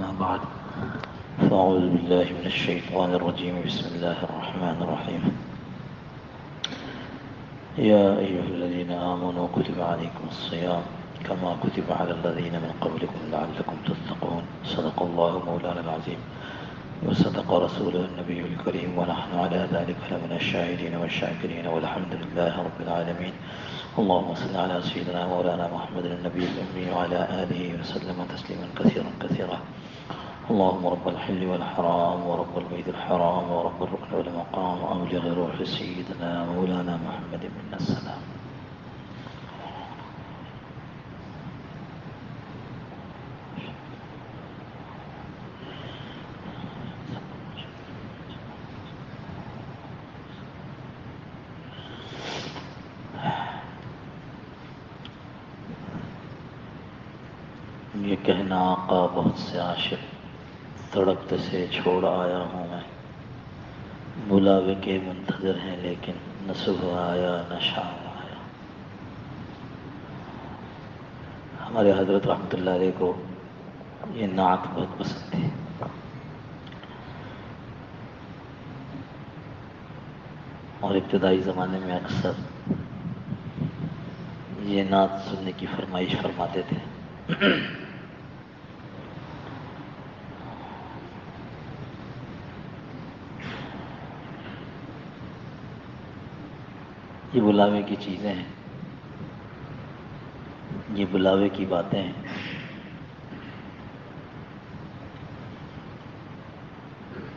أما بعد فأعوذ بالله من الشيطان الرجيم بسم الله الرحمن الرحيم يا أيها الذين آمنوا كتب عليكم الصيام كما كتب على الذين من قبلكم لعلكم تتقون صدق الله مولانا العظيم وصدق رسوله النبي الكريم ونحن على ذلك لمن الشاهدين والشاكرين والحمد لله رب العالمين اللهم صل على سيدنا مولانا محمد النبي الأمي وعلى آله وسلم تسليما كثيرا كثيرا اللهم رب الحل والحرام ورب البيت الحرام ورب الركن والمقام أبلغ روح سيدنا مولانا محمد منا السلام. یہ کہنا آقا بہت سے عاشق تڑپتے سے چھوڑ آیا ہوں میں، بلاوے کے منتظر ہیں لیکن نہ صبح آیا نہ شام آیا. ہمارے حضرت رحمۃ اللہ علیہ کو یہ نعت بہت پسند تھی. اور ابتدائی زمانے میں اکثر یہ نعت سننے کی فرمائش فرماتے تھے. یہ بلاوے کی چیزیں ہیں، یہ بلاوے کی باتیں ہیں.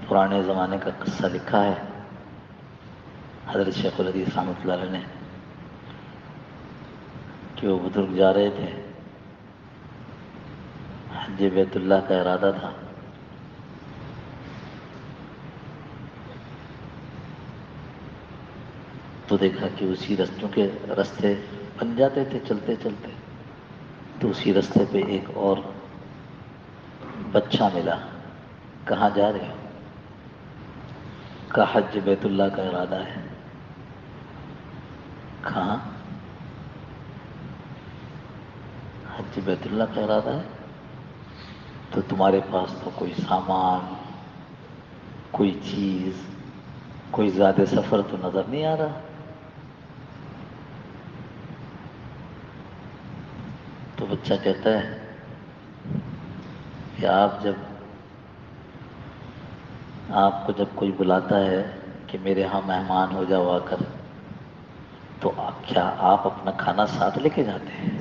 پرانے زمانے کا قصہ لکھا ہے حضرت شیخ الحدیث رحمۃ اللہ علیہ نے کہ وہ بزرگ جا رہے تھے، حج بیت اللہ کا ارادہ تھا. تو دیکھا کہ اسی رستوں کے رستے بن جاتے تھے چلتے چلتے، تو اسی رستے پہ ایک اور بچہ ملا. کہاں جا رہے ہو؟ کہا حج بیت اللہ کا ارادہ ہے. کہاں؟ حج بیت اللہ کا ارادہ ہے تو تمہارے پاس تو کوئی سامان، کوئی چیز، کوئی زیادہ سفر تو نظر نہیں آ رہا. تو بچہ کہتا ہے کہ آپ کو جب کوئی بلاتا ہے کہ میرے ہاں مہمان ہو جاؤ آ کر، تو کیا آپ اپنا کھانا ساتھ لے کے جاتے ہیں؟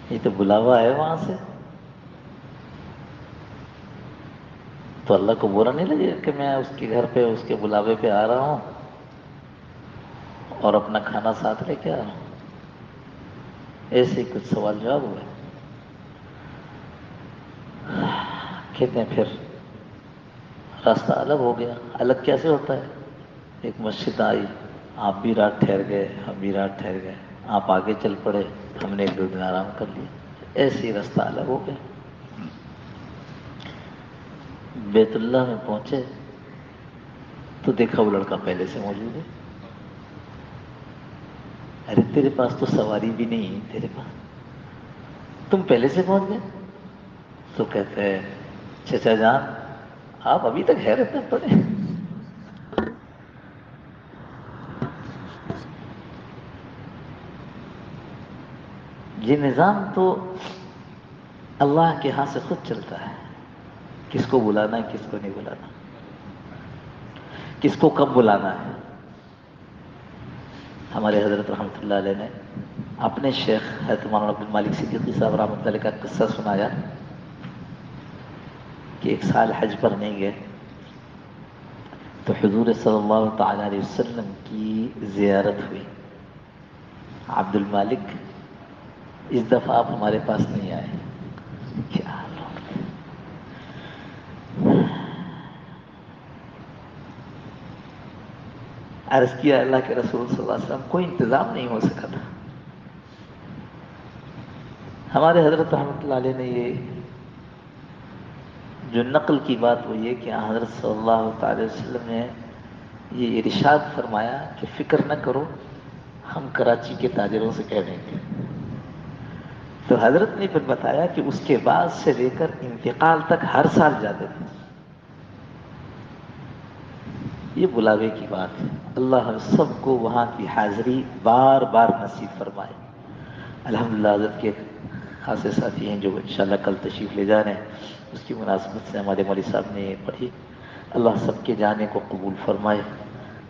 یہ تو بلاوا ہے وہاں سے. تو اللہ کو برا نہیں لگے کہ میں اس کے گھر پہ اس کے بلاوے پہ آ رہا ہوں اور اپنا کھانا ساتھ لے کے آ رہا ہوں؟ ایسے ہی کچھ سوال جواب ہوئے. کہتے ہیں پھر راستہ الگ ہو گیا. الگ کیسے ہوتا ہے؟ ایک مسجد آئی، آپ بھی رات ٹھہر گئے، ہم بھی رات ٹھہر گئے. آپ آگے چل پڑے، ہم نے ایک دو دن آرام کر لیا. ایسے ہی راستہ الگ ہو گیا. بیت اللہ میں پہنچے تو دیکھا وہ لڑکا پہلے سے موجود ہے. ارے تیرے پاس تو سواری بھی نہیں ہے، تیرے پاس تم پہلے سے پہنچ گئے. تو کہتے ہیں چچا جان آپ ابھی تک حیرت میں پڑے. یہ نظام تو اللہ کے ہاں سے خود چلتا ہے. کس کو بلانا ہے، کس کو نہیں بلانا، کس کو کب بلانا ہے. ہمارے حضرت رحمۃ اللہ علیہ نے اپنے شیخ حضرت مولانا عبد المالک صدیقی صاحب رحمۃ اللہ علیہ کا قصہ سنایا کہ ایک سال حج پر نہیں گئے تو حضور صلی اللہ تعالی علیہ وسلم کی زیارت ہوئی. عبد المالک اس دفعہ آپ ہمارے پاس نہیں آئے. کیا لوگ تھے. عرض کیا اللہ کے رسول صلی اللہ علیہ وسلم کوئی انتظام نہیں ہو سکا تھا. ہمارے حضرت رحمۃ اللہ علیہ نے یہ جو نقل کی بات وہ یہ کہ حضرت صلی اللہ تعالی وسلم نے یہ ارشاد فرمایا کہ فکر نہ کرو، ہم کراچی کے تاجروں سے کہہ دیں گے. تو حضرت نے پھر بتایا کہ اس کے بعد سے لے کر انتقال تک ہر سال جاتے تھے. یہ بلاوے کی بات ہے. اللہ ہم سب کو وہاں کی حاضری بار بار نصیب فرمائے. الحمدللہ حضرت کے خاصے ساتھی ہیں جو انشاءاللہ کل تشریف لے جا رہے ہیں، اس کی مناسبت سے ہمارے مولوی صاحب نے پڑھی. اللہ سب کے جانے کو قبول فرمائے،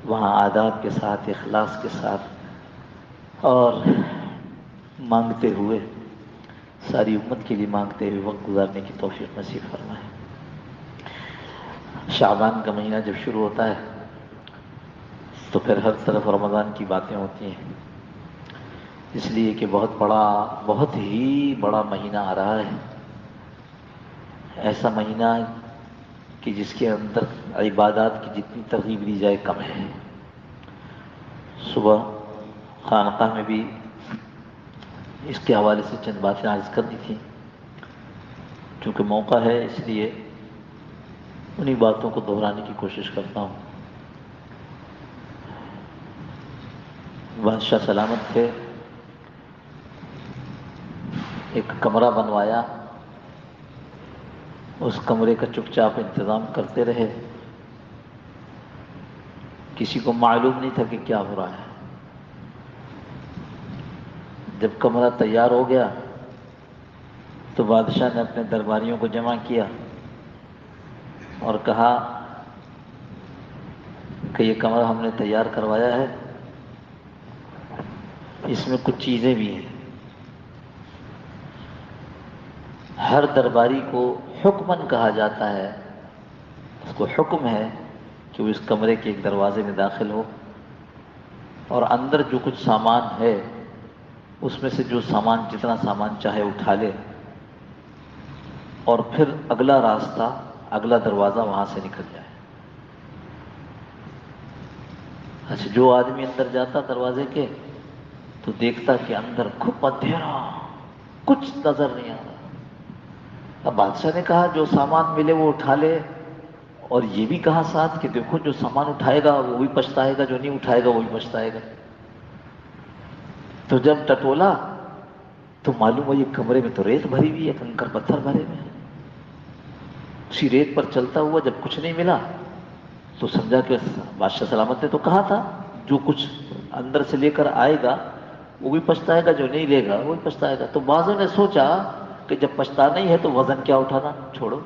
وہاں آداب کے ساتھ، اخلاص کے ساتھ اور مانگتے ہوئے، ساری امت کے لیے مانگتے ہوئے وقت گزارنے کی توفیق نصیب فرمائے. شعبان کا مہینہ جب شروع ہوتا ہے تو پھر ہر طرف رمضان کی باتیں ہوتی ہیں، اس لیے کہ بہت ہی بڑا مہینہ آ رہا ہے. ایسا مہینہ کہ جس کے اندر عبادات کی جتنی ترغیب دی جائے کم ہے. صبح خانقاہ میں بھی اس کے حوالے سے چند باتیں عرض کرنی تھیں، چونکہ موقع ہے اس لیے انہی باتوں کو دہرانے کی کوشش کرتا ہوں. بادشاہ سلامت تھے، ایک کمرہ بنوایا، اس کمرے کا چپ چاپ انتظام کرتے رہے. کسی کو معلوم نہیں تھا کہ کیا ہو رہا ہے. جب کمرہ تیار ہو گیا تو بادشاہ نے اپنے درباریوں کو جمع کیا اور کہا کہ یہ کمرہ ہم نے تیار کروایا ہے، اس میں کچھ چیزیں بھی ہیں. ہر درباری کو حکمن کہا جاتا ہے، اس کو حکم ہے کہ وہ اس کمرے کے ایک دروازے میں داخل ہو اور اندر جو کچھ سامان ہے اس میں سے جو سامان، جتنا سامان چاہے اٹھا لے اور پھر اگلا راستہ، اگلا دروازہ وہاں سے نکل جائے. اچھا، جو آدمی اندر جاتا دروازے کے تو دیکھتا کہ اندر خوب اندھیرا، کچھ نظر نہیں آ رہا. اب بادشاہ نے کہا جو سامان ملے وہ اٹھا لے، اور یہ بھی کہا ساتھ کہ دیکھو جو سامان اٹھائے گا وہ بھی پچھتائے گا، جو نہیں اٹھائے گا وہ بھی پچھتائے گا. تو جب ٹٹولا تو معلوم ہوا یہ کمرے میں تو ریت بھری ہوئی ہے، کنکر پتھر بھرے ہوئے ہیں. اسی ریت پر چلتا ہوا جب کچھ نہیں ملا تو سمجھا کہ بادشاہ سلامت نے تو کہا تھا جو کچھ اندر سے لے کر آئے گا وہ بھی پچھتائے گا، جو نہیں لے گا وہ بھی پچھتائے گا. تو بعضوں نے سوچا کہ جب پچھتانا ہی ہے تو وزن کیا اٹھانا، چھوڑو.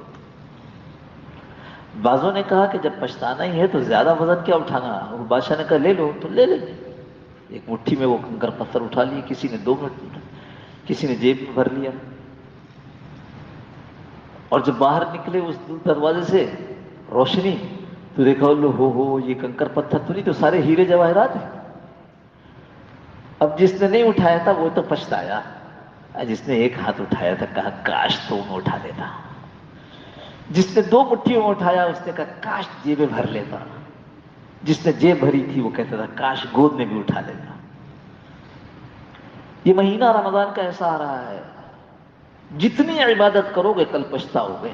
بعضوں نے کہا کہ جب پچھتانا ہی ہے تو زیادہ وزن کیا اٹھانا. بادشاہ نے کہا لے لو تو لے لیں. ایک مٹھی میں وہ کنکر پتھر اٹھا لیے، کسی نے 2 منٹ، کسی نے جیب میں بھر لیا. اور جب باہر نکلے اس دروازے سے روشنی تو دیکھا لو ہو یہ کنکر پتھر تو نہیں، تو سارے ہیرے جواہرات ہیں. اب جس نے نہیں اٹھایا تھا وہ تو پچھتایا، جس نے ایک ہاتھ اٹھایا تھا کہا کاش تو میں اٹھا لیتا. جس نے 2 مٹھیوں میں اٹھایا اس نے کہا کاش جیبیں بھر لیتا. جس نے جیب بھری تھی وہ کہتا تھا کاش گود میں بھی اٹھا لیتا. یہ مہینہ رمضان کا ایسا آ رہا ہے، جتنی عبادت کرو گے کل پچھتاؤ گے.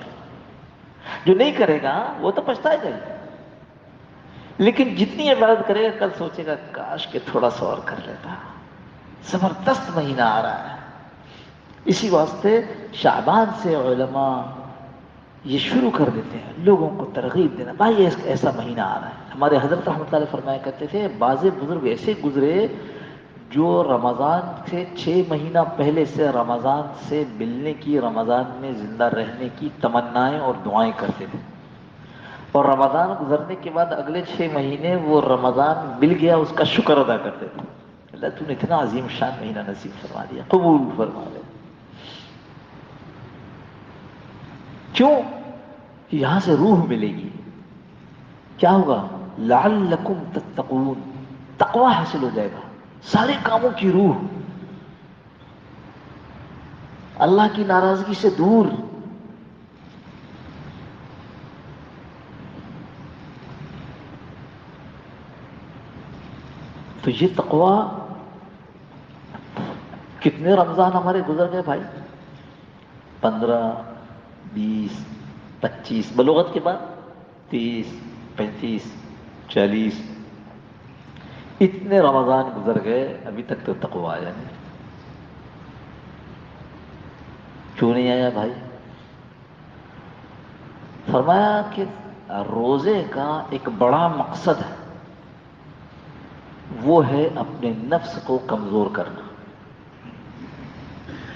جو نہیں کرے گا وہ تو پچھتائے گا ہی، لیکن جتنی عبادت کرے گا کل سوچے گا کاش کہ تھوڑا سا اور کر لیتا. زبردست مہینہ آ رہا ہے. اسی واسطے شعبان سے علماء یہ شروع کر دیتے ہیں لوگوں کو ترغیب دینا، بھائی ایسا مہینہ آ رہا ہے. ہمارے حضرت رحمۃ اللہ فرمایا کرتے تھے بعض بزرگ ایسے گزرے جو رمضان سے 6 مہینہ پہلے سے رمضان سے ملنے کی، رمضان میں زندہ رہنے کی تمنائیں اور دعائیں کرتے تھے، اور رمضان گزرنے کے بعد اگلے 6 مہینے وہ رمضان مل گیا اس کا شکر ادا کرتے تھے. اللہ تو نے اتنا عظیم شان مہینہ نصیب فرما دیا، قبول فرما دے. کیوں؟ یہاں سے روح ملے گی. کیا ہوگا؟ لعلکم تتقون، تقوی حاصل ہو جائے گا، سارے کاموں کی روح، اللہ کی ناراضگی سے دور. تو یہ تقوی کتنے رمضان ہمارے گزر گئے بھائی، 15 20 25 بلوغت کے بعد 30 35 40 اتنے رمضان گزر گئے ابھی تک تو تقوی آیا نہیں. کیوں نہیں آیا بھائی؟ فرمایا کہ روزے کا ایک بڑا مقصد ہے، وہ ہے اپنے نفس کو کمزور کرنا۔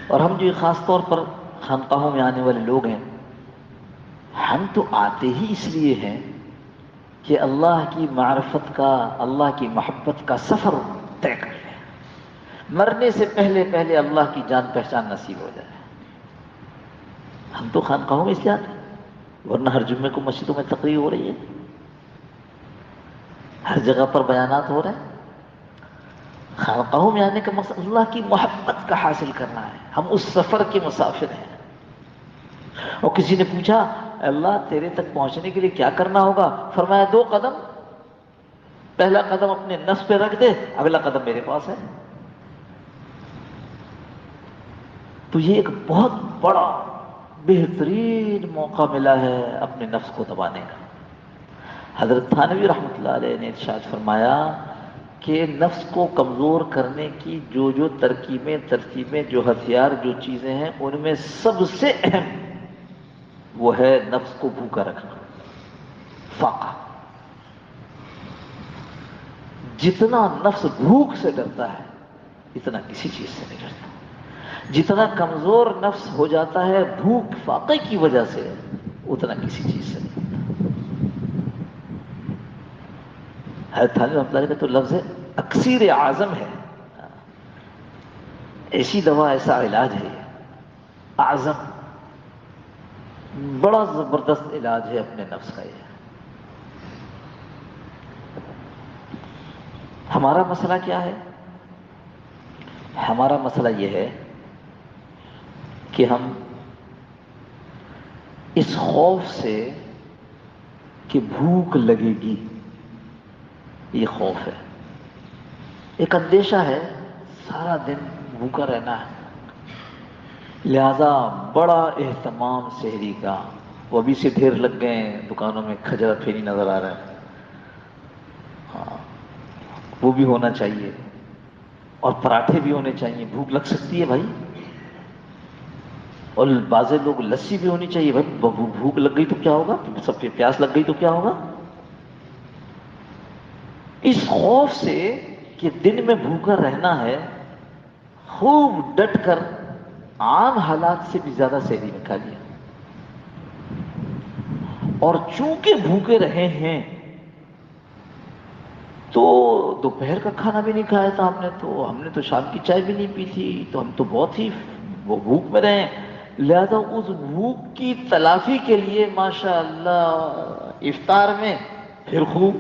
اور ہم جو خاص طور پر خانقاہوں میں آنے والے لوگ ہیں، ہم تو آتے ہی اس لیے ہیں کہ اللہ کی معرفت کا، اللہ کی محبت کا سفر طے کر لیں، مرنے سے پہلے پہلے اللہ کی جان پہچان نصیب ہو جائے۔ ہم تو خانقاہوں میں اس لیے آتے ہیں، ورنہ ہر جمعے کو مسجدوں میں تقریر ہو رہی ہے، ہر جگہ پر بیانات ہو رہے ہیں۔ خانقاہوں میں آنے کا مقصد اللہ کی محبت کا حاصل کرنا ہے، ہم اس سفر کے مسافر ہیں۔ اور کسی نے پوچھا اللہ تیرے تک پہنچنے کے لیے کیا کرنا ہوگا؟ فرمایا 2 قدم، پہلا قدم اپنے نفس پہ رکھ دے، اگلا قدم میرے پاس ہے۔ تو یہ ایک بہت بڑا بہترین موقع ملا ہے اپنے نفس کو دبانے کا۔ حضرت تھانوی رحمۃ اللہ علیہ نے ارشاد فرمایا کہ نفس کو کمزور کرنے کی جو ترکیبیں، جو ہتھیار، جو چیزیں ہیں، ان میں سب سے اہم وہ ہے نفس کو بھوکا رکھنا، فاقہ۔ جتنا نفس بھوک سے ڈرتا ہے اتنا کسی چیز سے نہیں ڈرتا۔ جتنا کمزور نفس ہو جاتا ہے بھوک فاقے کی وجہ سے، اتنا کسی چیز سے نہیں ڈرتا۔ حضرت تھانوی رحمۃ اللہ علیہ کا تو لفظ ہے اکسیر اعظم ہے، ایسی دوا، ایسا علاج ہے اعظم، بڑا زبردست علاج ہے اپنے نفس کا۔ یہ ہمارا مسئلہ کیا ہے؟ ہمارا مسئلہ یہ ہے کہ ہم اس خوف سے کہ بھوک لگے گی، یہ خوف ہے، ایک اندیشہ ہے، سارا دن بھوکا رہنا ہے، لہذا بڑا اہتمام سحری کا۔ وہ ابھی سے ڈھیر لگ گئے ہیں دکانوں میں، کھجرا پھیری نظر آ رہا ہے، ہاں وہ بھی ہونا چاہیے، اور پراٹھے بھی ہونے چاہیے، بھوک لگ سکتی ہے بھائی۔ اور بعض لوگ لسی بھی ہونی چاہیے بھائی، بھوک لگ گئی تو کیا ہوگا، سب کے پیاس لگ گئی تو کیا ہوگا۔ اس خوف سے کہ دن میں بھوکا رہنا ہے، خوب ڈٹ کر عام حالات سے بھی زیادہ سحری میں کھا لیا، اور چونکہ بھوکے رہے ہیں تو دوپہر کا کھانا بھی نہیں کھایا تھا ہم نے تو شام کی چائے بھی نہیں پی تھی، تو ہم تو بہت ہی وہ بھوک میں رہے ہیں۔ لہذا اس بھوک کی تلافی کے لیے ماشاء اللہ افطار میں پھر خوب،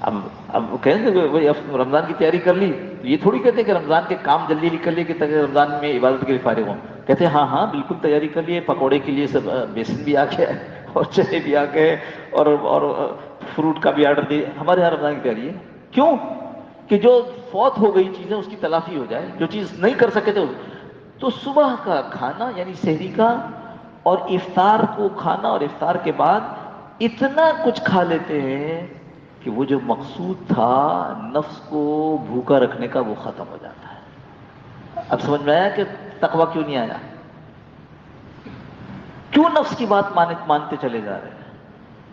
اب کہیں گے رمضان کی تیاری کر لی، یہ تھوڑی کہتے کہ رمضان کے کام جلدی کر لیے کہ تاکہ رمضان میں عبادت کے لیے فارغ ہوں۔ کہتے ہیں ہاں بالکل تیاری کر لیے، پکوڑے کے لیے سب بیسن بھی آ گیا ہے، اور چنے بھی آ گئے، اور فروٹ کا بھی آرڈر دے۔ ہمارے یہاں رمضان کی تیاری ہے، کیوں کہ جو فوت ہو گئی چیزیں اس کی تلافی ہو جائے، جو چیز نہیں کر سکے تھے۔ تو صبح کا کھانا یعنی سحری کا، اور افطار کو کھانا، اور افطار کے بعد اتنا کچھ کھا لیتے ہیں کہ وہ جو مقصود تھا نفس کو بھوکا رکھنے کا وہ ختم ہو جاتا ہے۔ اب سمجھ میں آیا کہ تقویٰ کیوں نہیں آیا، کیوں نفس کی بات مانتے چلے جا رہے ہیں؟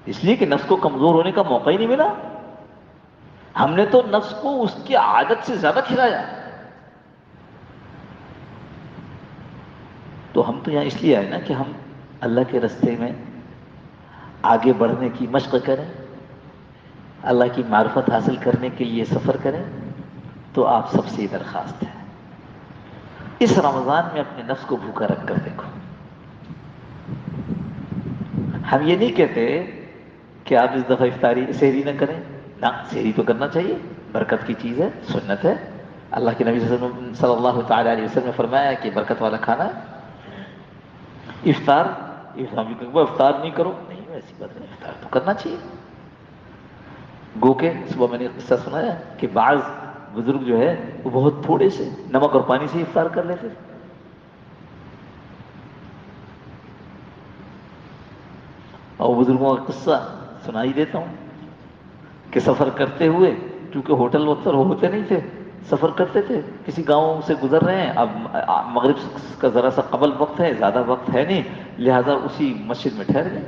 اس لیے کہ نفس کو کمزور ہونے کا موقع ہی نہیں ملا، ہم نے تو نفس کو اس کی عادت سے زیادہ کھلایا۔ تو ہم تو یہاں اس لیے آئے نا کہ ہم اللہ کے راستے میں آگے بڑھنے کی مشق کریں، اللہ کی معرفت حاصل کرنے کے لیے سفر کریں۔ تو آپ سب سے درخواست ہے اس رمضان میں اپنے نفس کو بھوکا رکھ کر دیکھو۔ ہم یہ نہیں کہتے کہ آپ اس دفعہ افطاری سحری نہ کریں، نہ، سحری تو کرنا چاہیے، برکت کی چیز ہے، سنت ہے۔ اللہ کے نبی صلی اللہ تعالی علیہ وسلم نے فرمایا کہ برکت والا کھانا ہے۔ افطار نہیں کرو، نہیں ایسی بات نہیں، افطار تو کرنا چاہیے۔ گو کہ صبح میں نے قصہ سنایا کہ بعض بزرگ جو ہے وہ بہت تھوڑے سے نمک اور پانی سے افطار کر لیتے، اور بزرگوں کا قصہ سنا ہی دیتا ہوں کہ سفر کرتے ہوئے، چونکہ ہوٹل وقت ہوتے نہیں تھے، سفر کرتے تھے، کسی گاؤں سے گزر رہے ہیں، اب مغرب کا ذرا سا قبل وقت ہے، زیادہ وقت ہے نہیں، لہذا اسی مسجد میں ٹھہر گئے۔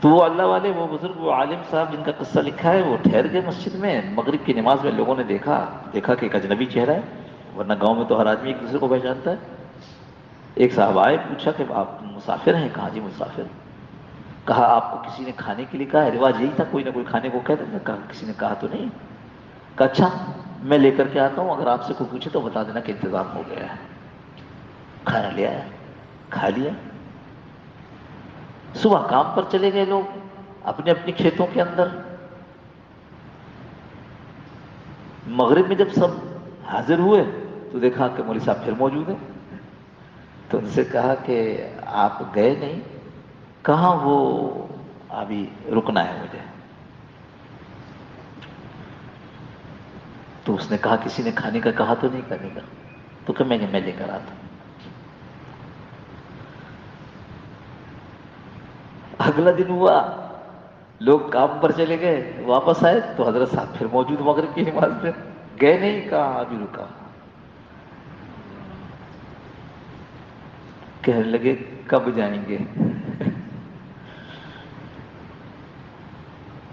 تو وہ اللہ والے، وہ بزرگ، وہ عالم صاحب جن کا قصہ لکھا ہے، وہ ٹھہر گئے مسجد میں۔ مغرب کی نماز میں لوگوں نے دیکھا کہ ایک اجنبی چہرہ ہے، ورنہ گاؤں میں تو ہر آدمی ایک دوسرے کو پہچانتا ہے۔ ایک صاحب آئے، پوچھا کہ آپ مسافر ہیں؟ کہا جی مسافر۔ کہا آپ کو کسی نے کھانے کے لیے کہا ہے؟ رواج یہی تھا، کوئی نہ کوئی کھانے کو کہہ دیتا۔ کہا کسی نے کہا تو نہیں۔ کہا اچھا میں لے کر کے آتا ہوں، اگر آپ سے کوئی پوچھے تو بتا دینا کہ انتظام ہو گیا ہے۔ کھانا لے آیا، کھا لیا۔ صبح کام پر چلے گئے لوگ اپنے اپنے کھیتوں کے اندر۔ مغرب میں جب سب حاضر ہوئے تو دیکھا کہ مولوی صاحب پھر موجود ہیں۔ تو ان سے کہا کہ آپ گئے نہیں؟ کہاں، وہ ابھی رکنا ہے مجھے۔ تو اس نے کہا کسی نے کھانے کا کہا تو نہیں کرنے کا؟ تو کہ میں لے کر آتا۔ اگلا دن ہوا، لوگ کام پر چلے گئے، واپس آئے تو حضرت صاحب پھر موجود مغرب کی نماز میں۔ گئے نہیں؟ کہا ابھی رکا۔ کہنے لگے کب جائیں گے؟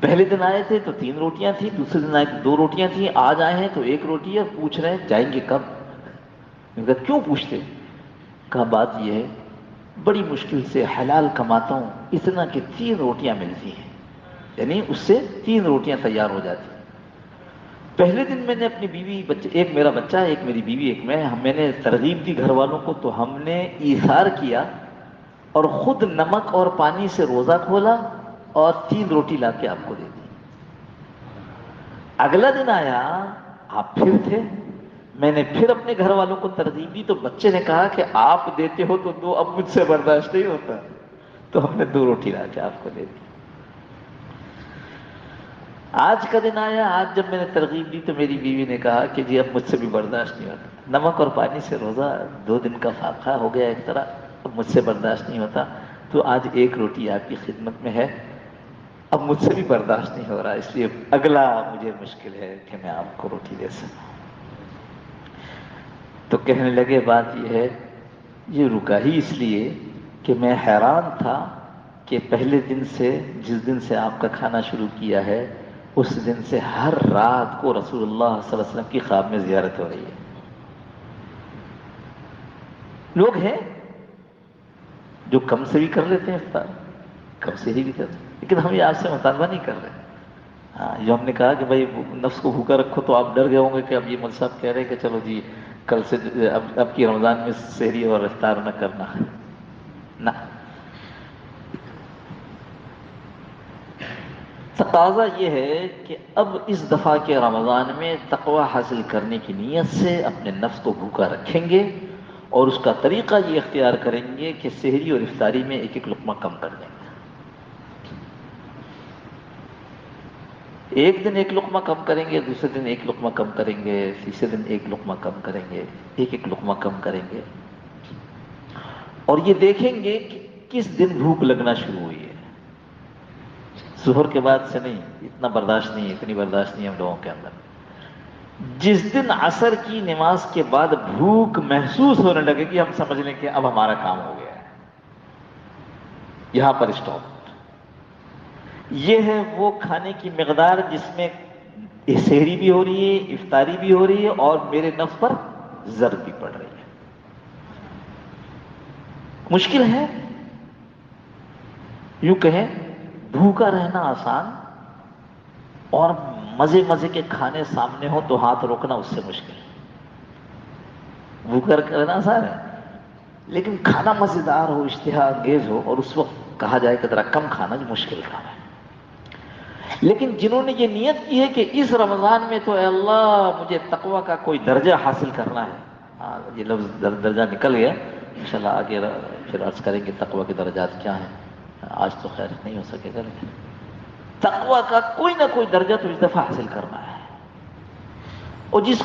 پہلے دن آئے تھے تو 3 روٹیاں تھیں، دوسرے دن آئے تو 2 روٹیاں تھیں، آج آئے ہیں تو 1 روٹی ہے، پوچھ رہے ہیں جائیں گے کب؟ میں کہا کیوں پوچھتے؟ کہا بات یہ ہے بڑی مشکل سے حلال کماتا ہوں، اتنا کہ 3 روٹیاں ملتی ہیں، یعنی اس سے 3 روٹیاں تیار ہو جاتی ہیں۔ پہلے دن میں نے اپنی بیوی بچے، ایک میرا بچہ ہے، ایک میری بیوی، ایک میں نے ترغیب دی گھر والوں کو، تو ہم نے ایثار کیا اور خود نمک اور پانی سے روزہ کھولا اور 3 روٹی لا کے آپ کو دے دی۔ اگلا دن آیا، آپ پھر تھے، میں نے پھر اپنے گھر والوں کو ترغیب دی، تو بچے نے کہا کہ آپ دیتے ہو تو 2، اب مجھ سے برداشت نہیں ہوتا، تو ہم نے 2 روٹی لا کے آپ کو دے دی۔ آج کا دن آیا، آج جب میں نے ترغیب دی تو میری بیوی نے کہا کہ جی اب مجھ سے بھی برداشت نہیں ہوتا، نمک اور پانی سے روزہ 2 دن کا فاقہ ہو گیا ایک طرح، اب مجھ سے برداشت نہیں ہوتا، تو آج 1 روٹی آپ کی خدمت میں ہے، اب مجھ سے بھی برداشت نہیں ہو رہا، اس لیے اگلا مجھے مشکل ہے کہ میں آپ کو روٹی دے سکوں۔ تو کہنے لگے بات یہ ہے، یہ رکا ہی اس لیے کہ میں حیران تھا کہ پہلے دن سے، جس دن سے آپ کا کھانا شروع کیا ہے، اس دن سے ہر رات کو رسول اللہ صلی اللہ علیہ وسلم کی خواب میں زیارت ہو رہی ہے۔ لوگ ہیں جو کم سے بھی کر لیتے ہیں افطار، کم سے ہی بھی کرتے ہیں، لیکن ہم یہ آپ سے مطالبہ نہیں کر رہے۔ ہاں، جو ہم نے کہا کہ بھائی نفس کو بھوکا رکھو، تو آپ ڈر گئے ہوں گے کہ اب یہ مول صاحب کہہ رہے ہیں کہ چلو جی کل سے اب کی رمضان میں سحری اور افطار نہ کرنا، نہ۔ تقاضا یہ ہے کہ اب اس دفعہ کے رمضان میں تقوی حاصل کرنے کی نیت سے اپنے نفس کو بھوکا رکھیں گے، اور اس کا طریقہ یہ اختیار کریں گے کہ سحری اور افطاری میں 1 لقمہ کم کر دیں گے۔ ایک دن 1 لقمہ کم کریں گے، دوسرے دن 1 لقمہ کم کریں گے، تیسرے دن 1 لقمہ کم کریں گے، 1 لقمہ کم کریں گے، اور یہ دیکھیں گے کہ کس دن بھوک لگنا شروع ہوئی ہے۔ ظہر کے بعد سے نہیں، اتنا برداشت نہیں ہے، اتنی برداشت نہیں ہے ہم لوگوں کے اندر۔ جس دن عصر کی نماز کے بعد بھوک محسوس ہونے لگے گی، ہم سمجھ لیں کہ اب ہمارا کام ہو گیا ہے، یہاں پر اسٹاپ۔ یہ ہے وہ کھانے کی مقدار جس میں سحری بھی ہو رہی ہے، افطاری بھی ہو رہی ہے، اور میرے نفس پر ضرب بھی پڑ رہی ہے۔ مشکل ہے، یوں کہیں بھوکا رہنا آسان، اور مزے مزے کے کھانے سامنے ہو تو ہاتھ روکنا اس سے مشکل ہے۔ بھوکا رہنا آسان ہے، لیکن کھانا مزیدار ہو، اشتہا انگیز ہو، اور اس وقت کہا جائے کہ ذرا کم کھانا، جو مشکل کام ہے۔ لیکن جنہوں نے یہ نیت کی ہے کہ اس رمضان میں تو اے اللہ مجھے تقوی کا کوئی درجہ حاصل کرنا ہے، ہاں یہ لفظ درجہ نکل گیا، انشاءاللہ آگے پھر عرض کریں گے تقوی کے درجات کیا ہیں، آج تو خیر نہیں ہو سکے گا، لیکن تقوی کا کوئی نہ کوئی درجہ تو اس دفعہ حاصل کرنا ہے۔ اور جس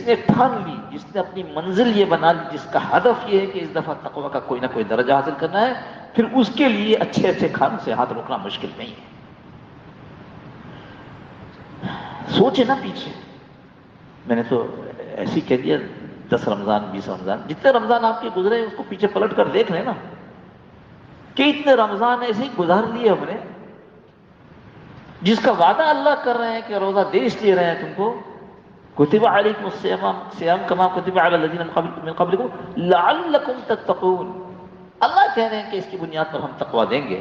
نے ٹھان لی، جس نے اپنی منزل یہ بنا لی، جس کا ہدف یہ ہے کہ اس دفعہ تقوی کا کوئی نہ کوئی درجہ حاصل کرنا ہے، پھر اس کے لیے اچھے اچھے کھانوں سے ہاتھ روکنا مشکل نہیں ہے۔ سوچے نا پیچھے میں نے تو ایسی کہہ دیا 10 رمضان 20 رمضان، جتنے رمضان آپ کے گزرے اس کو پیچھے پلٹ کر دیکھ لیں نا، کہ اتنے رمضان ایسے ہی گزار لیے ہم نے، جس کا وعدہ اللہ کر رہے ہیں کہ روزہ دے اس لیے رہے ہیں تم کو، کتب علیکم الصیام کما کتب علی الذین من قبلکم لعلکم تتقون، اللہ کہہ رہے ہیں کہ اس کی بنیاد پر ہم تقوی دیں گے،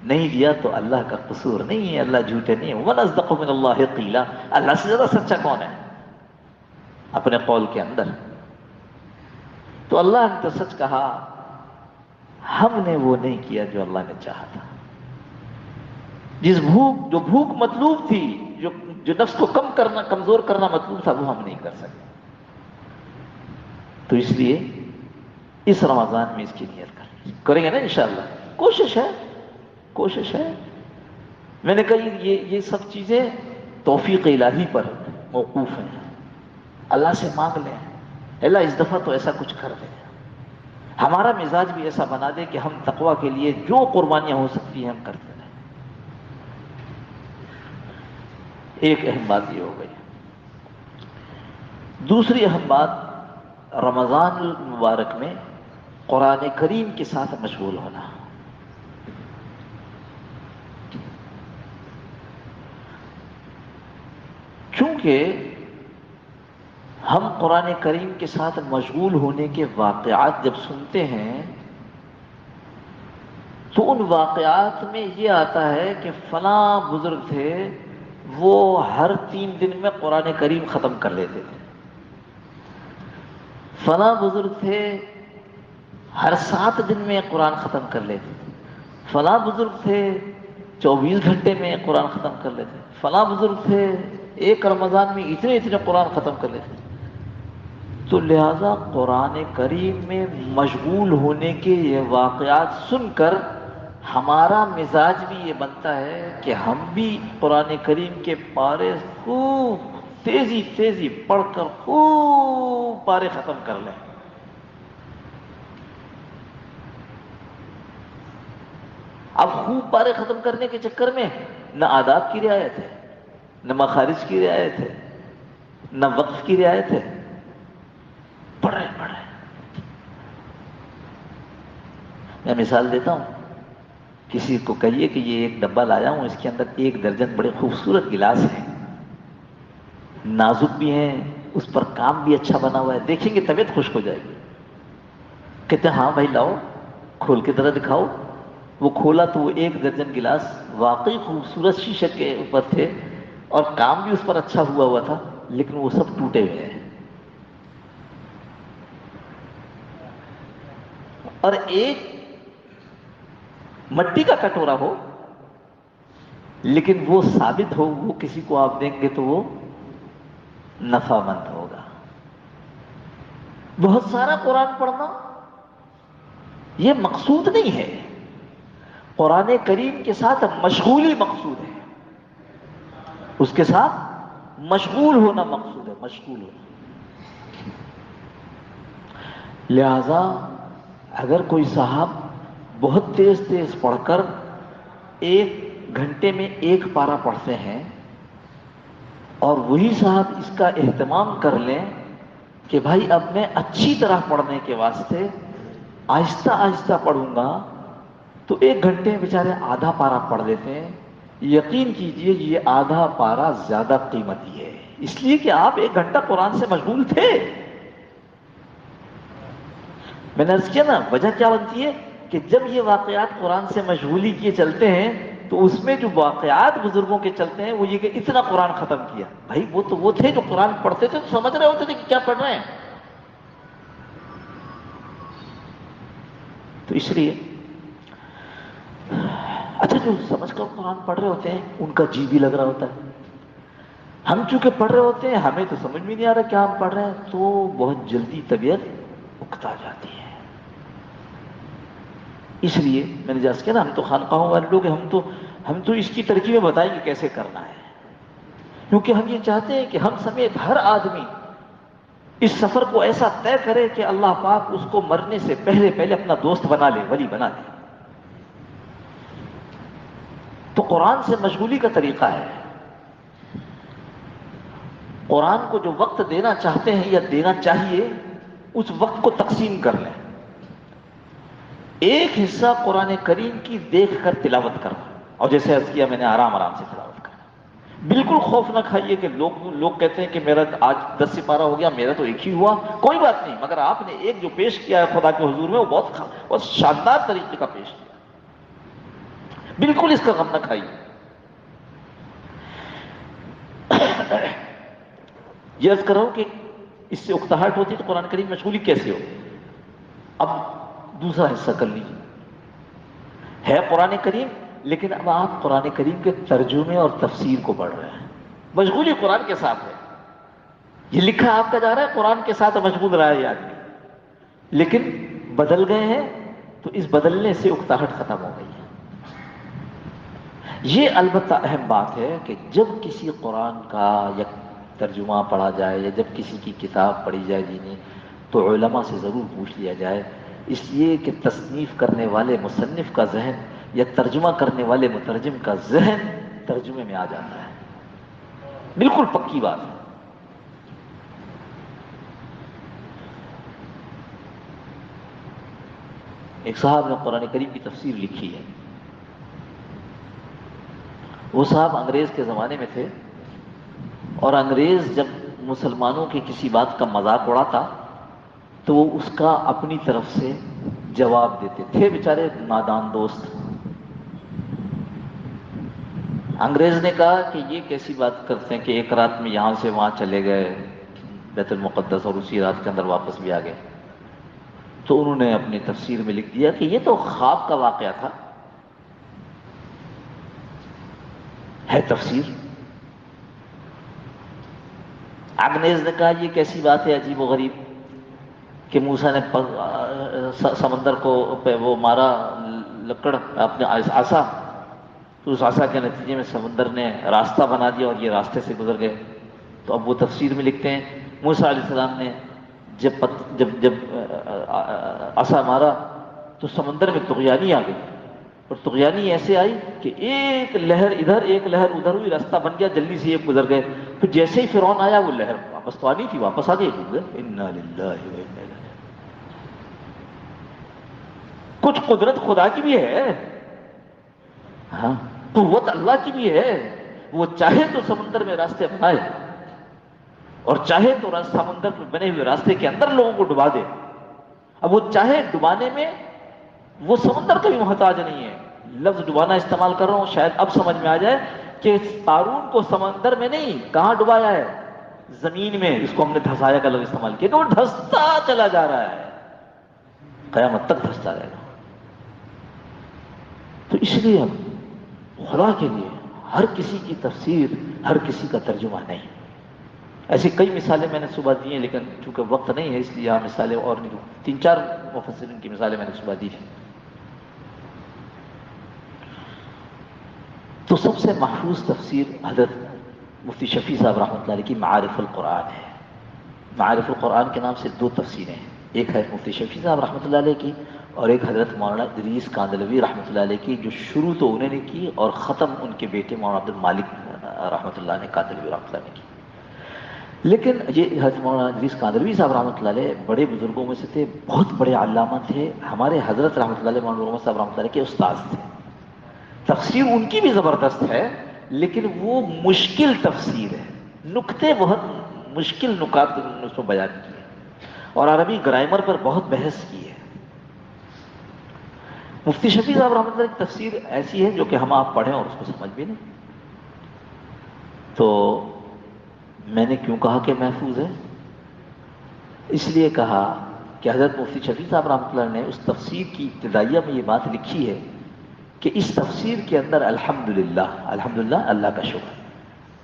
نہیں دیا تو اللہ کا قصور نہیں ہے، اللہ جھوٹے نہیں ہے، ومن اصدق من اللہ قیلا، اللہ سے زیادہ سچا کون ہے اپنے قول کے اندر؟ تو اللہ نے تو سچ کہا، ہم نے وہ نہیں کیا جو اللہ نے چاہا تھا، جو بھوک مطلوب تھی، جو نفس کو کم کرنا کمزور کرنا مطلوب تھا، وہ ہم نہیں کر سکے، تو اس لیے اس رمضان میں اس کی نیت کریں گے نا انشاءاللہ، کوشش ہے۔ میں نے کہا یہ سب چیزیں توفیق الہی پر موقوف ہیں، اللہ سے مانگ لیں، اللہ اس دفعہ تو ایسا کچھ کر دے، ہمارا مزاج بھی ایسا بنا دے کہ ہم تقوی کے لیے جو قربانیاں ہو سکتی ہیں ہم کرتے رہیں۔ ایک اہم بات یہ ہو گئی۔ دوسری اہم بات، رمضان المبارک میں قرآن کریم کے ساتھ مشغول ہونا۔ چونکہ ہم قرآن کریم کے ساتھ مشغول ہونے کے واقعات جب سنتے ہیں تو ان واقعات میں یہ آتا ہے کہ فلاں بزرگ تھے، وہ ہر 3 دن میں قرآن کریم ختم کر لیتے تھے، فلاں بزرگ تھے ہر 7 دن میں قرآن ختم کر لیتے تھے، فلاں بزرگ تھے 24 گھنٹے میں قرآن ختم کر لیتے، فلاں بزرگ تھے ایک رمضان میں اتنے قرآن ختم کر لیتے۔ تو لہذا قرآن کریم میں مشغول ہونے کے یہ واقعات سن کر ہمارا مزاج بھی یہ بنتا ہے کہ ہم بھی قرآن کریم کے پارے خوب تیزی پڑھ کر خوب پارے ختم کر لیں۔ اب خوب پارے ختم کرنے کے چکر میں نہ آداب کی رعایت ہے، نہ مخارج کی رعایت ہے، نہ وقف کی رعایت ہے، پڑھ رہے۔ میں مثال دیتا ہوں، کسی کو کہیے کہ یہ ایک ڈبہ لایا ہوں، اس کے اندر 1 درجن بڑے خوبصورت گلاس ہیں، نازک بھی ہیں، اس پر کام بھی اچھا بنا ہوا ہے، دیکھیں گے طبیعت خوش ہو جائے گی۔ کہتے ہیں ہاں بھائی لاؤ، کھول کے ذرا دکھاؤ۔ وہ کھولا تو وہ 1 درجن گلاس واقعی خوبصورت شیشے کے اوپر تھے اور کام بھی اس پر اچھا ہوا تھا، لیکن وہ سب ٹوٹے ہوئے ہیں۔ اور ایک مٹی کا کٹورا ہو لیکن وہ ثابت ہو، وہ کسی کو آپ دیں گے تو وہ نفع مند ہوگا۔ بہت سارا قرآن پڑھنا یہ مقصود نہیں ہے، قرآن کریم کے ساتھ مشغولی مقصود ہے، اس کے ساتھ مشغول ہونا مقصود ہے، مشغول ہونا۔ لہذا اگر کوئی صاحب بہت تیز پڑھ کر 1 گھنٹے میں 1 پارہ پڑھتے ہیں اور وہی صاحب اس کا اہتمام کر لیں کہ بھائی اب میں اچھی طرح پڑھنے کے واسطے آہستہ آہستہ پڑھوں گا، تو 1 گھنٹے میں بیچارے آدھا پارہ پڑھ لیتے ہیں، یقین کیجئے یہ آدھا پارہ زیادہ قیمتی ہے، اس لیے کہ آپ 1 گھنٹہ قرآن سے مشغول تھے۔ میں نے عرض کیا نا، وجہ کیا بنتی ہے کہ جب یہ واقعات قرآن سے مشغولی کے چلتے ہیں تو اس میں جو واقعات بزرگوں کے چلتے ہیں وہ یہ کہ اتنا قرآن ختم کیا۔ بھائی وہ تو وہ تھے جو قرآن پڑھتے تھے تو سمجھ رہے ہوتے تھے کہ کیا پڑھ رہے ہیں۔ تو اس لیے اچھا، جو سمجھ کر قرآن پڑھ رہے ہوتے ہیں ان کا جی بھی لگ رہا ہوتا ہے، ہم چونکہ پڑھ رہے ہوتے ہیں ہمیں تو سمجھ میں نہیں آ رہا کیا ہم پڑھ رہے ہیں، تو بہت جلدی طبیعت اکتا جاتی ہے۔ اس لیے میں نے جیسے کہا نا، ہم تو خانقاہوں والے لوگ ہیں، ہم تو اس کی ترکیبیں بتائیں گے کیسے کرنا ہے، کیونکہ ہم یہ چاہتے ہیں کہ ہم سمیت ہر آدمی اس سفر کو ایسا طے کرے کہ اللہ پاک اس کو مرنے سے پہلے اپنا دوست بنا لے، ولی بنا لے۔ تو قرآن سے مشغولی کا طریقہ ہے، قرآن کو جو وقت دینا چاہتے ہیں یا دینا چاہیے اس وقت کو تقسیم کر لیں. ایک حصہ قرآن کریم کی دیکھ کر تلاوت کرنا، اور جیسے عرض کیا میں نے آرام آرام سے تلاوت کرنا. بالکل خوف نہ کھائیے کہ لوگ کہتے ہیں کہ میرا آج 10 سپارہ ہو گیا، میرا تو ایک ہی ہوا. کوئی بات نہیں، مگر آپ نے ایک جو پیش کیا ہے خدا کے حضور میں وہ بہت شاندار طریقے کا پیش کیا. بالکل اس کا غم نہ کھائیے. یہ عرض کر رہا ہوں کہ اس سے اکتاہٹ ہوتی تو قرآن کریم مشغولی کیسے ہو. اب دوسرا حصہ کر لیجیے. ہے قرآن کریم، لیکن اب آپ قرآن کریم کے ترجمے اور تفسیر کو پڑھ رہے ہیں. مشغولی قرآن کے ساتھ ہے. یہ لکھا آپ کا جا رہا ہے قرآن کے ساتھ مشغول رہا ہے یہ آدمی، لیکن بدل گئے ہیں تو اس بدلنے سے اکتاہٹ ختم ہو گئی ہے. یہ البتہ اہم بات ہے کہ جب کسی قرآن کا یا ترجمہ پڑھا جائے یا جب کسی کی کتاب پڑھی جائے دینی، تو علماء سے ضرور پوچھ لیا جائے، اس لیے کہ تصنیف کرنے والے مصنف کا ذہن یا ترجمہ کرنے والے مترجم کا ذہن ترجمے میں آ جاتا ہے. بالکل پکی بات ہے. ایک صاحب نے قرآن کریم کی تفسیر لکھی ہے. وہ صاحب انگریز کے زمانے میں تھے، اور انگریز جب مسلمانوں کی کسی بات کا مذاق اڑاتا تو وہ اس کا اپنی طرف سے جواب دیتے تھے. بیچارے نادان دوست. انگریز نے کہا کہ یہ کیسی بات کرتے ہیں کہ ایک رات میں یہاں سے وہاں چلے گئے بیت المقدس اور اسی رات کے اندر واپس بھی آ گئے. تو انہوں نے اپنی تفسیر میں لکھ دیا کہ یہ تو خواب کا واقعہ تھا. ہے تفسیر. انگریز نے کہا یہ کیسی بات ہے عجیب و غریب کہ موسیٰ نے سمندر کو وہ مارا لکڑ اپنے عصا، تو اس عصا کے نتیجے میں سمندر نے راستہ بنا دیا اور یہ راستے سے گزر گئے. تو اب وہ تفسیر میں لکھتے ہیں موسیٰ علیہ السلام نے جب عصا مارا تو سمندر میں طغیانی آ گئی، اور طغیانی ایسے آئی کہ ایک لہر ادھر ایک لہر ادھر ہوئی، راستہ بن گیا، جلدی سے یہ گزر گئے. پھر جیسے ہی فرعون آیا وہ لہر واپس تو آنی تھی، واپس آ گئی. انا للہ و انا الیہ. کچھ قدرت خدا کی بھی ہے، ہاں قوت اللہ کی بھی ہے. وہ چاہے تو سمندر میں راستے بنائے اور چاہے تو سمندر میں بنے ہوئے راستے کے اندر لوگوں کو ڈبا دے. اب وہ چاہے ڈبانے میں وہ سمندر کا بھی محتاج نہیں ہے. لفظ ڈبانا استعمال کر رہا ہوں شاید اب سمجھ میں آ جائے کہ قارون کو سمندر میں نہیں کہاں ڈبایا ہے، زمین میں. اس کو ہم نے دھسایا کا لفظ استعمال کیا کہ وہ دھستا چلا جا رہا ہے، قیامت تک دھستا رہے گا. تو اس لیے اب خدا کے لیے ہر کسی کی تفسیر ہر کسی کا ترجمہ نہیں. ایسی کئی مثالیں میں نے صبح دی ہیں، لیکن چونکہ وقت نہیں ہے اس لیے یہاں مثالیں اور نہیں دوں. 3-4 مفسرین کی مثالیں میں نے صبح دی ہیں. تو سب سے محفوظ تفسیر حضرت مفتی شفیع صاحب رحمۃ اللہ علیہ کی معارف القرآن ہے. معارف القرآن کے نام سے 2 تفسیریں ہیں. ایک ہے مفتی شفیع صاحب رحمۃ اللہ علیہ کی، اور ایک حضرت مولانا ادریس کاندھلوی رحمۃ اللہ علیہ کی، جو شروع تو انہوں نے کی اور ختم ان کے بیٹے مولانا عبد المالک رحمۃ اللہ نے کاندھلوی رحمۃ اللہ نے کی. لیکن یہ حضرت مولانا ادریس کاندھلوی صاحب رحمۃ اللہ علیہ بڑے بزرگوں میں سے تھے، بہت بڑے علامہ تھے. ہمارے حضرت رحمۃ اللہ علیہ مولانا محمد صاحب رحمۃ اللہ علیہ کے استاد تھے. تفسیر ان کی بھی زبردست ہے، لیکن وہ مشکل تفسیر ہے. نکتے بہت مشکل نکات اس میں بیان کیے، اور عربی گرامر پر بہت بحث کی ہے. مفتی شفیع صاحب رحمۃ اللہ کی تفسیر ایسی ہے جو کہ ہم آپ پڑھیں اور اس کو سمجھ بھی نہیں. تو میں نے کیوں کہا کہ محفوظ ہے؟ اس لیے کہا کہ حضرت مفتی شفیع صاحب رحمۃ اللہ نے اس تفسیر کی ابتدائیہ میں یہ بات لکھی ہے کہ اس تفسیر کے اندر الحمدللہ اللہ کا شکر،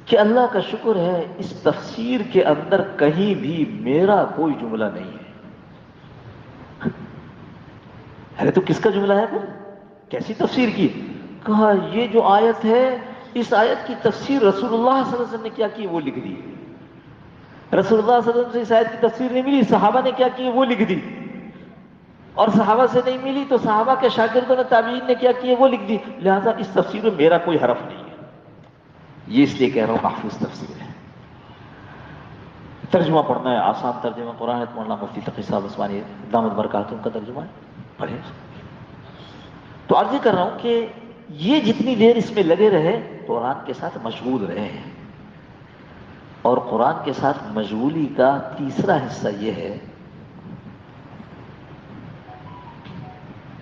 کہ اللہ کا شکر ہے اس تفسیر کے اندر کہیں بھی میرا کوئی جملہ نہیں ہے. ارے تو کس کا جملہ ہے پھر؟ کیسی تفسیر کی؟ کہا یہ جو آیت ہے اس آیت کی تفسیر رسول اللہ صلی اللہ علیہ وسلم نے کیا کی وہ لکھ دی. رسول اللہ صلی اللہ علیہ وسلم سے اس آیت کی تفسیر نہیں ملی، صحابہ نے کیا کی وہ لکھ دی. اور صحابہ سے نہیں ملی تو صحابہ کے شاگردوں نے تابعین نے کیا کیا وہ لکھ دی. لہذا اس تفسیر میں میرا کوئی حرف نہیں ہے. یہ اس لیے کہہ رہا ہوں محفوظ تفسیر ہے. ترجمہ پڑھنا ہے، آسان ترجمہ قرآن ہے، مولانا مفتی تقی صاحب عثمانی دامت برکاتہم کا ترجمہ ہے، پڑھیں۔ تو عرض یہ کر رہا ہوں کہ یہ جتنی دیر اس میں لگے رہے قرآن کے ساتھ مشغول رہے ہیں۔ اور قرآن کے ساتھ مشغولی کا تیسرا حصہ یہ ہے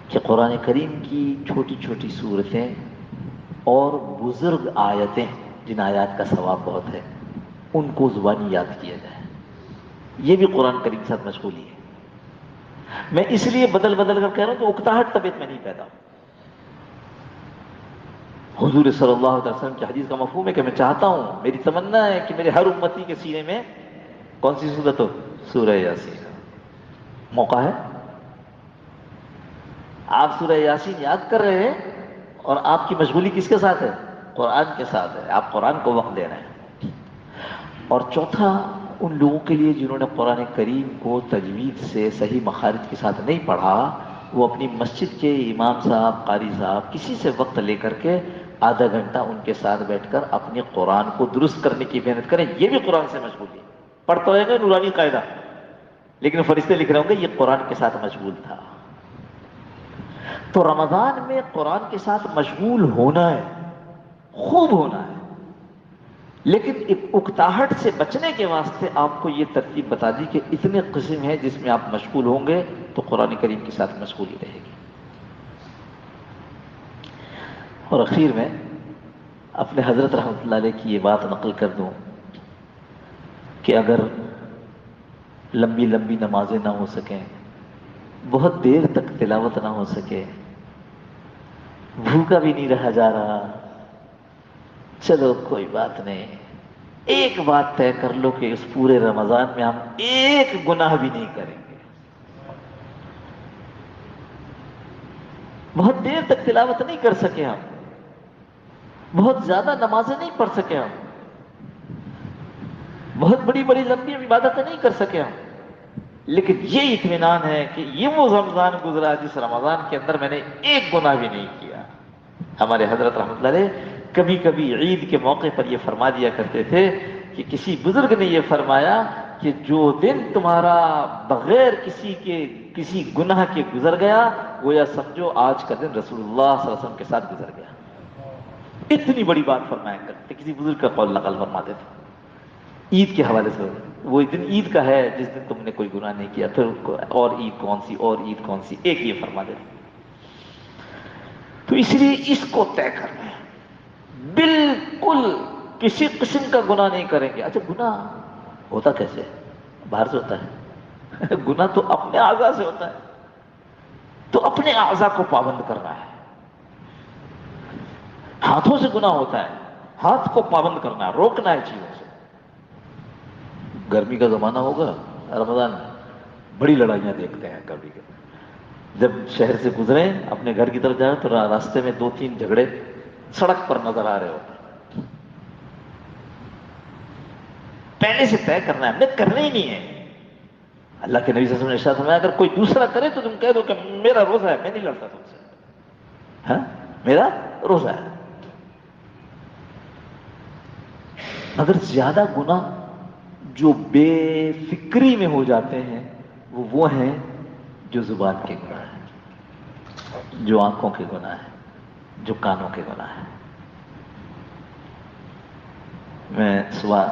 کہ قرآن کریم کی چھوٹی چھوٹی صورتیں اور بزرگ آیتیں، جن آیات کا ثواب بہت ہے، ان کو زبانی یاد کیا جائے، یہ بھی قرآن کریم کے ساتھ مشغولی ہے۔ میں اس لیے بدل بدل کر کہہ رہا ہوں کہ اکتاہٹ طبیعت میں نہیں پیدا ہو۔ حضور صلی اللہ علیہ وسلم کی حدیث کا مفہوم ہے کہ میں چاہتا ہوں، میری تمنا ہے کہ میرے ہر امتی کے سینے میں کون سی صورت ہو؟ سورہ یاسین۔ موقع ہے، آپ سورہ یاسین یاد کر رہے ہیں اور آپ کی مشغولی کس کے ساتھ ہے؟ قرآن کے ساتھ ہے، آپ قرآن کو وقت دے رہے ہیں۔ اور چوتھا، ان لوگوں کے لیے جنہوں نے قرآن کریم کو تجوید سے صحیح مخارج کے ساتھ نہیں پڑھا، وہ اپنی مسجد کے امام صاحب، قاری صاحب، کسی سے وقت لے کر کے آدھا گھنٹہ ان کے ساتھ بیٹھ کر اپنے قرآن کو درست کرنے کی محنت کریں، یہ بھی قرآن سے مشغولی ہے۔ پڑھتا رہے گا نورانی قاعدہ، لیکن فرشتے لکھ رہے ہوں گے یہ قرآن کے ساتھ مشغول تھا۔ تو رمضان میں قرآن کے ساتھ مشغول ہونا ہے، خوب ہونا ہے، لیکن ایک اکتاہٹ سے بچنے کے واسطے آپ کو یہ ترتیب بتا دی کہ اتنے قسم ہیں جس میں آپ مشغول ہوں گے تو قرآن کریم کے ساتھ مشغولی رہے گی۔ اور اخیر میں اپنے حضرت رحمۃ اللہ علیہ کی یہ بات نقل کر دوں کہ اگر لمبی لمبی نمازیں نہ ہو سکیں، بہت دیر تک تلاوت نہ ہو سکے، بھوکا بھی نہیں رہا جا رہا، چلو کوئی بات نہیں، ایک بات طے کر لو کہ اس پورے رمضان میں ہم ایک گناہ بھی نہیں کریں گے۔ بہت دیر تک تلاوت نہیں کر سکے ہم، بہت زیادہ نمازیں نہیں پڑھ سکے ہم، بہت بڑی بڑی لمبی عبادتیں نہیں کر سکے ہم، لیکن یہ اطمینان ہے کہ یہ وہ رمضان گزرا جس رمضان کے اندر میں نے ایک گناہ بھی نہیں کیا۔ ہمارے حضرت رحمۃ اللہ علیہ کبھی کبھی عید کے موقع پر یہ فرما دیا کرتے تھے کہ کسی بزرگ نے یہ فرمایا کہ جو دن تمہارا بغیر کسی گناہ کے گزر گیا، وہ یا سمجھو آج کا دن رسول اللہ صلی اللہ علیہ وسلم کے ساتھ گزر گیا۔ اتنی بڑی بات فرمایا کرتے، کسی بزرگ کا قول نقل فرماتے تھے عید کے حوالے سے، وہ دن عید کا ہے جس دن تم نے کوئی گناہ نہیں کیا، پھر اور عید کون سی اور عید کون سی، ایک یہ فرما دیتے۔ تو اس لیے اس کو طے کرنا ہے، بالکل کسی قسم کا گناہ نہیں کریں گے۔ اچھا گناہ ہوتا کیسے؟ باہر سے ہوتا ہے؟ گناہ تو اپنے اعضاء سے ہوتا ہے، تو اپنے اعضاء کو پابند کرنا ہے۔ ہاتھوں سے گناہ ہوتا ہے، ہاتھ کو پابند کرنا ہے، روکنا ہے چیزوں سے۔ گرمی کا زمانہ ہوگا رمضان میں، بڑی لڑائیاں دیکھتے ہیں کبھی کبھی، جب شہر سے گزرے اپنے گھر کی طرف جائیں تو راستے میں 2-3 جھگڑے سڑک پر نظر آ رہے ہوتے ہیں۔ پہلے سے طے کرنا ہے، ہم نے کرنا ہی نہیں ہے۔ اللہ کے نبی صلی اللہ علیہ وسلم نے ارشاد فرمایا اگر کوئی دوسرا کرے تو تم کہہ دو کہ میرا روزہ ہے، میں نہیں لڑتا تم سے، ہاں میرا روزہ ہے۔ مگر زیادہ گناہ جو بے فکری میں ہو جاتے ہیں وہ ہیں جو زبان کے گناہ ہیں، جو آنکھوں کے گناہ ہیں، جو کانوں کے گناہ ہیں۔ میں صبح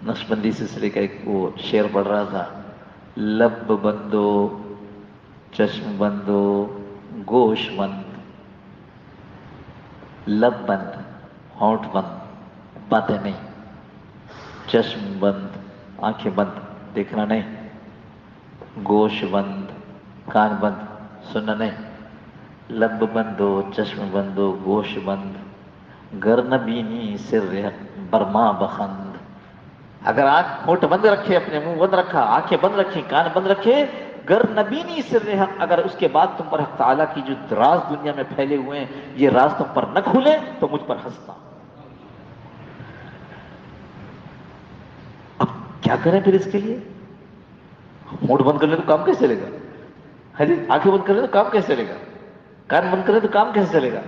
نقشبندی سلسلے کا ایک وہ شعر پڑھ رہا تھا، لب بندو چشم بندو گوش بند، لب بند ہونٹ بند باتیں نہیں، چشم بند آنکھیں بند دیکھنا نہیں، گوش بند کان بند سننا نہیں، لب بندو چشم بندو گوش بند گر نہ بینی سر برما بخند۔ اگر آنکھ ہونٹ بند رکھے، اپنے منہ بند رکھا، آنکھیں بند رکھی، کان بند رکھے، گر نبینی سر حق، اگر اس کے بعد تم پر حق تعالیٰ کی جو راز دنیا میں پھیلے ہوئے ہیں یہ راز تم پر نہ کھولے تو مجھ پر ہنسنا۔ اب کیا کریں پھر اس کے لیے؟ ہونٹ بند کر لیں تو کام کیسے چلے گا؟ ہاں جی، آنکھیں بند کر لیں تو کام کیسے چلے گا؟ کان بند کر لیں تو کام کیسے چلے گا؟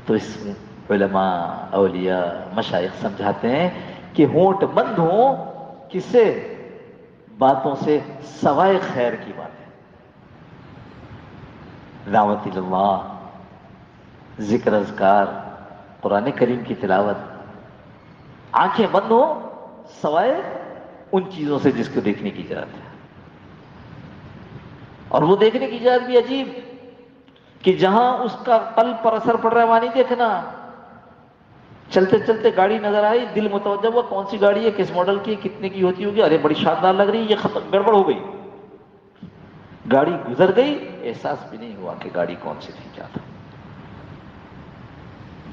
تو اس میں علماء اولیاء مشائخ سمجھاتے ہیں کہ ہونٹ بند ہوں کس سے؟ باتوں سے سوائے خیر کی باتیں، دعوت اللہ، ذکر اذکار، قرآن کریم کی تلاوت، آنکھیں بند ہو سوائے ان چیزوں سے جس کو دیکھنے کی اجازت ہے. اور وہ دیکھنے کی اجازت بھی عجیب کہ جہاں اس کا قلب پر اثر پڑ رہا ہے وہاں نہیں دیکھنا. چلتے چلتے گاڑی نظر آئی، دل متوجہ ہوا کون سی گاڑی ہے، کس ماڈل کی، کتنے کی ہوتی ہوگی، ارے بڑی شاندار لگ رہی ہے، یہ ختم، گڑبڑ ہو گئی. گاڑی گزر گئی، احساس بھی نہیں ہوا کہ گاڑی کون سی تھی، کیا تھا.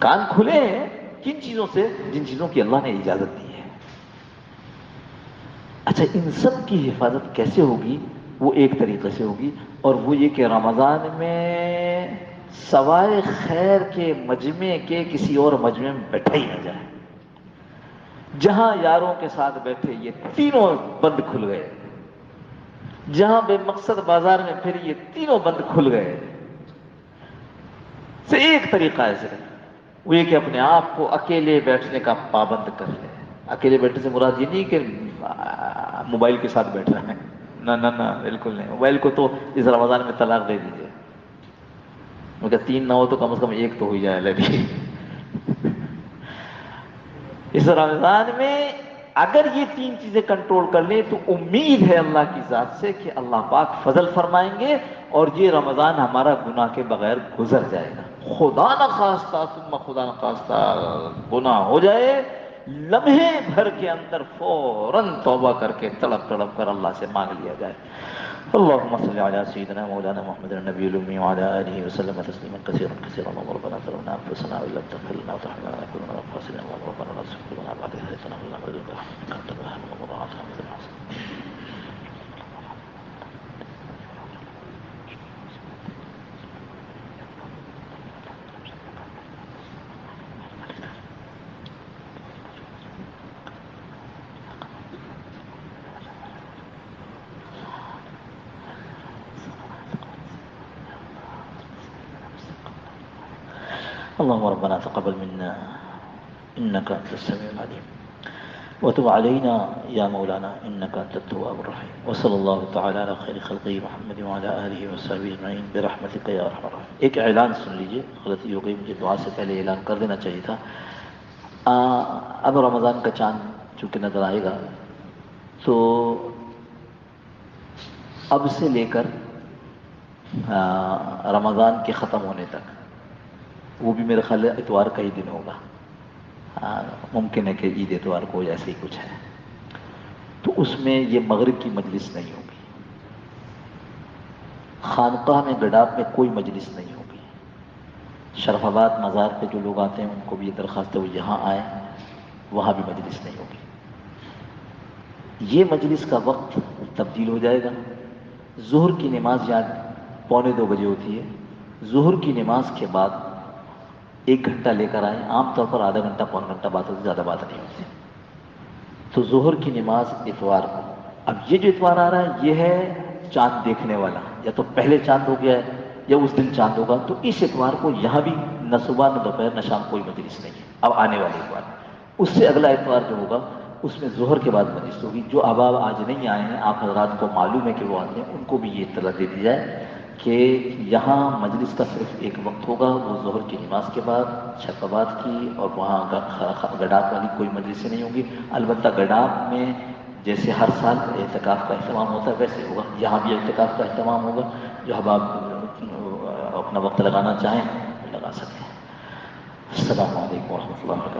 کان کھلے ہیں کن چیزوں سے؟ جن چیزوں کی اللہ نے اجازت دی ہے. اچھا ان سب کی حفاظت کیسے ہوگی؟ وہ ایک طریقے سے ہوگی، اور وہ یہ کہ رمضان میں سوائے خیر کے مجمع کے کسی اور مجمع میں بیٹھا ہی نہ جائے. جہاں یاروں کے ساتھ بیٹھے یہ تینوں بند کھل گئے، جہاں بے مقصد بازار میں پھر یہ تینوں بند کھل گئے. سے ایک طریقہ ہے صرف، وہ یہ کہ اپنے آپ کو اکیلے بیٹھنے کا پابند کر لے. اکیلے بیٹھنے سے مراد یہ نہیں کہ موبائل کے ساتھ بیٹھ رہے ہیں، نہ بالکل نہیں. موبائل کو تو اس رمضان میں طلاق دے دیجیے، مگر 3 نہ ہو تو کم از کم 1 تو ہو جائے لگی. اس رمضان میں اگر یہ 3 چیزیں کنٹرول کر لیں تو امید ہے اللہ کی ذات سے کہ اللہ پاک فضل فرمائیں گے اور یہ رمضان ہمارا گناہ کے بغیر گزر جائے گا. خدا نہ خواستہ ثم خدا نہ خواستہ گناہ ہو جائے، لمحے بھر کے اندر فوراً توبہ کر کے تڑپ تڑپ کر اللہ سے مانگ لیا جائے. اللهم صل على سيدنا مولانا محمد النبي الأمي وعلى آله وسلم تسليما كثيرا كثيرا. اللهم ربنا ظلمنا أنفسنا وإن لم تغفر لنا وترحمنا لنكونن من الخاسرين. اللهم ربنا لا تزغ قلوبنا بعد إذ هديتنا وهب لنا من لدنك رحمة إنك أنت الوهاب. اللهم بارك لنا في الحسنة. اللهم ربنا تقبل منا إنك أنت السميع العليم وتب علينا يا مولانا إنك أنت التواب الرحيم. وصلى الله تعالى على خير خلقه محمد وعلى آله وصحبه أجمعين برحمتك يا أرحم الراحمين. ایک اعلان سن لیجئے، غلطی ہو گئی، مجھے دعا سے پہلے اعلان کر دینا چاہیے تھا. اب رمضان کا چاند چونکہ نظر آئے گا تو اب سے لے کر رمضان کے ختم ہونے تک، وہ بھی میرے خیال اتوار کا ہی دن ہوگا، ممکن ہے کہ عید اتوار کو ایسے ہی کچھ ہے، تو اس میں یہ مغرب کی مجلس نہیں ہوگی. خانقاہ میں گڈاپ میں کوئی مجلس نہیں ہوگی. شرف آباد مزار پہ جو لوگ آتے ہیں ان کو بھی یہ درخواست ہے وہ یہاں آئیں، وہاں بھی مجلس نہیں ہوگی. یہ مجلس کا وقت تبدیل ہو جائے گا. ظہر کی نماز یاد 1:45 بجے ہوتی ہے. ظہر کی نماز کے بعد 1 گھنٹہ لے کر آئیں. عام طور پر آدھا گھنٹہ پون گھنٹہ بات ہوتی، زیادہ بات نہیں ہوتی. تو ظہر کی نماز اتوار کو. اب یہ جو اتوار آ رہا ہے یہ ہے چاند دیکھنے والا، یا تو پہلے چاند ہو گیا ہے یا اس دن چاند ہوگا. تو اس اتوار کو یہاں بھی نہ صبح نہ دوپہر نہ شام کوئی مجلس نہیں ہے. اب آنے والے اتوار، اس سے اگلا اتوار جو ہوگا اس میں ظہر کے بعد مجلس ہوگی. جو احباب آج نہیں آئے ہیں، آپ حضرات کو معلوم ہے کہ وہ آتے ہیں، ان کو بھی یہ اطلاع دے دی جائے کہ یہاں مجلس کا صرف ایک وقت ہوگا، وہ ظہر کی نماز کے بعد شرف کی، اور وہاں گڈاپ والی کوئی مجلسیں نہیں ہوں گی. البتہ گڈاپ میں جیسے ہر سال اعتکاف کا اہتمام ہوتا ہے ویسے ہوگا، یہاں بھی اعتکاف کا اہتمام ہوگا. جو احباب اپنا وقت لگانا چاہیں لگا سکتے ہیں. السلام علیکم ورحمۃ اللہ وبرکاتہ.